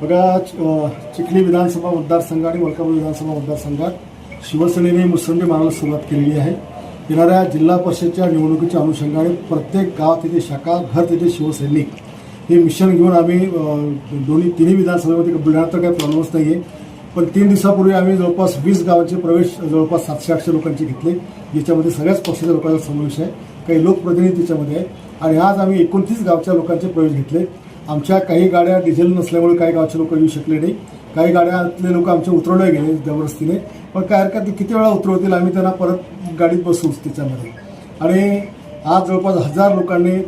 बघा, चिखली विधानसभा मतदारसंघ आणि मलकापूर विधानसभा मतदारसंघात शिवसेनेने मुसंडी मारायला सुरुवात केलेली आहे. येणाऱ्या जिल्हा परिषदच्या निवडणुकीच्या अनुषंगाने प्रत्येक गाव तिथे शाखा, घर तिथे शिवसैनिक हे मिशन घेऊन आम्ही तिन्ही विधानसभेमध्ये बुलढाणा तर काही प्रॉब्लेमच नाही आहे. पण 3 दिवसापूर्वी आम्ही जवळपास 20 गावांचे प्रवेश जवळपास 700-800 लोकांचे घेतले, ज्याच्यामध्ये सगळ्याच पक्षाच्या लोकांचा समावेश आहे, काही लोकप्रतिनिधी त्याच्यामध्ये आहे. आणि आज आम्ही 29 गावच्या लोकांचे प्रवेश घेतले. आमच्या काही गाड्या डिझेल नसल्यामुळे काही गावचे लोक येऊ शकले नाही. काही गाड्यातले लोक आमचे उतरवले गेले जबरदस्तीने, पण काय हरकत नाही, किती वेळा उतरवतील आम्ही त्यांना परत गाडीत बसवूच त्याच्यामध्ये. आणि आज जवळपास 1000 लोकांनी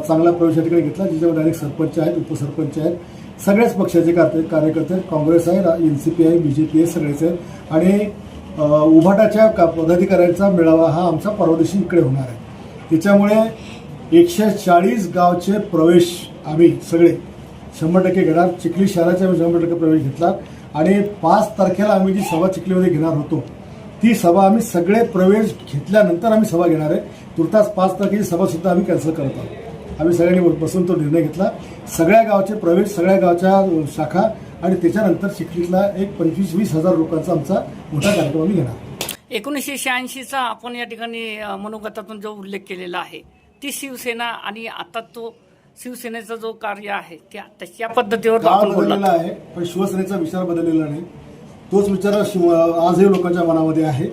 चांगला प्रवेश या ठिकाणी घेतला, ज्याच्यामध्ये अनेक सरपंच आहेत, उपसरपंच आहेत, सगळ्याच पक्षाचे कार्यकर्ते, काँग्रेस आहे, NCP आहे, BJP आहे, सगळेच आहेत. आणि उभाटाच्या पदाधिकाऱ्यांचा मेळावा हा आमचा परवा दिवशी इकडे होणार आहे. त्याच्यामुळे 140 गावचे प्रवेश आम्ही सगळे 100% घेणार. चिखली शहराचे आम्ही 100% प्रवेश घेतला. आणि 5 तारखेला आम्ही जी सभा चिखलीमध्ये घेणार होतो, ती सभा आम्ही सगळे प्रवेश घेतल्यानंतर आम्ही सभा घेणार आहे. तुर्तास 5 तारखेची सभासुद्धा आम्ही कॅन्सल करत आहोत. आम्ही सगळ्यांनी बसून तो निर्णय घेतला. सगळ्या गावचे प्रवेश, सगळ्या गावच्या शाखा, आणि त्याच्यानंतर चिखलीतला एक 25-20 हजार लोकांचा आमचा मोठा कार्यक्रम आम्ही घेणार. 1986चा आपण या ठिकाणी मनोगतातून जो उल्लेख केलेला आहे, ती शिवसेना आणि आता तो शिवसेनेचा जो कार्य आहे त्या पद्धतीवर आपण बदललेला आहे, पण शिवसेनेचा विचार बदललेला नाही. तोच विचार आजही लोकांच्या मनामध्ये आहे.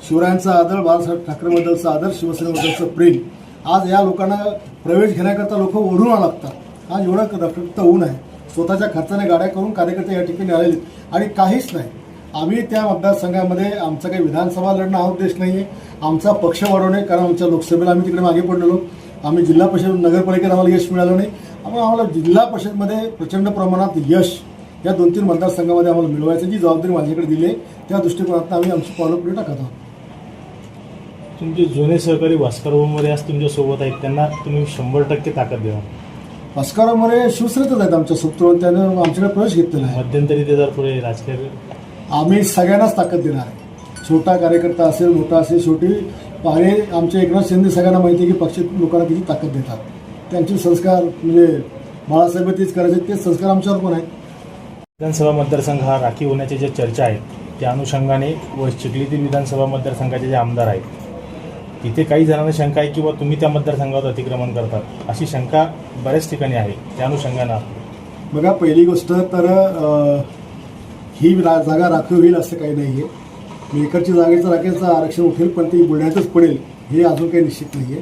शिवरायांचा आदर, बाळासाहेब ठाकरेबद्दलचा आदर, शिवसेनेबद्दलचं प्रेम आज या लोकांना प्रवेश घेण्याकरता लोक ओढून लागतात. आज एवढं रक्त ऊन आहे, स्वतःच्या खर्चाने गाड्या करून कार्यकर्ते या ठिकाणी आलेले, आणि काहीच नाही. आम्ही त्या मतदारसंघामध्ये आमचा काही विधानसभा लढणं हा उद्देश नाही आहे. आमचा पक्ष वाढवणे, कारण आमच्या लोकसभेला आम्ही तिकडे मागे पडलेलो. आम्ही जिल्हा परिषद, नगरपालिकेत आम्हाला यश मिळालं नाही. आम्हाला जिल्हा परिषदमध्ये प्रचंड प्रमाणात यश या 2-3 मतदारसंघामध्ये आम्हाला मिळवायचं, जी जबाबदारी माझ्याकडे दिली आहे, त्या दृष्टिकोनातून आम्ही आमची पावलं पुढे टाकत आहोत. तुमचे जुने सहकारी भास्कर मोरे आज तुमच्यासोबत आहेत, त्यांना तुम्ही 100% ताकद द्या. भास्कर मोरे शिवसेनेतच आहेत आमच्या सोबत, त्यानं आमच्याकडे प्रवेश घेतलेला आहे. मध्यंतरी ते जर पुढे राजकारण आम्ही सगळ्यांनाच ताकद देणार आहे. छोटा कार्यकर्ता असेल, मोठा असेल, शेवटी पारे आमचे एकनाथ शिंदे सगळ्यांना माहिती आहे की पक्षात लोकांना किती ताकद देतात. त्यांचे संस्कार म्हणजे बाळासाहेब तेच करायचे, तेच संस्कार आमच्यावर पण आहेत. विधानसभा मतदारसंघ हा राखीव होण्याच्या ज्या चर्चा आहेत, त्या अनुषंगाने व चिखलीतील विधानसभा मतदारसंघाचे जे आमदार आहेत, तिथे काही जणांना शंका आहे की बा तुम्ही त्या मतदारसंघावर अतिक्रमण करतात, अशी शंका बऱ्याच ठिकाणी आहे. त्या अनुषंगानं बघा, पहिली गोष्ट तर ही जागा राखीव होईल असं काही नाही आहे. मेकरची जागेचं राखेचं आरक्षण उठेल, पण ती बुलढाण्यातच पडेल हे अजून काही निश्चित नाही आहे.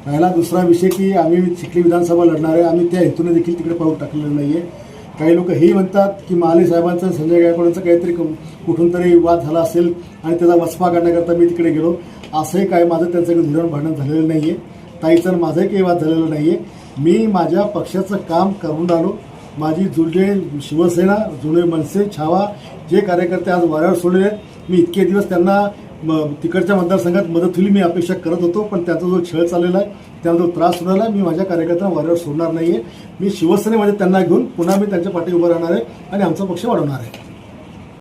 राहिला दुसरा विषय की आम्ही चिखली विधानसभा लढणार आहे, आम्ही त्या हेतूने देखील तिकडे पाऊल टाकलेलं नाही आहे. काही लोक हेही म्हणतात की महाले साहेबांचा, संजय गायकवाडांचा काहीतरी कुठून तरी वाद झाला असेल आणि त्याचा वचपा काढण्याकरता मी तिकडे गेलो. असंही काय माझं त्यांचं धोरण भांडण झालेलं नाही आहे. ताईचं माझंही काही वाद झालेला नाही आहे. मी माझ्या पक्षाचं काम करून राहिलो. माझी जुने शिवसेना, जुने मनसे, छावा जे कार्यकर्ते आज वाऱ्यावर सोडलेले आहेत, मी इतके दिवस त्यांना तिकडच्या मतदारसंघात मदत होईल मी अपेक्षा करत होतो, पण त्याचा जो छळ चाललेला आहे, त्याचा जो त्रास होणार आहे, मी माझ्या कार्यकर्त्यांना वाऱ्यावर सोडणार नाही आहे. मी शिवसेनेमध्ये त्यांना घेऊन पुन्हा मी त्यांच्या पाठी उभं राहणार आहे आणि आमचा पक्ष वाढवणार आहे.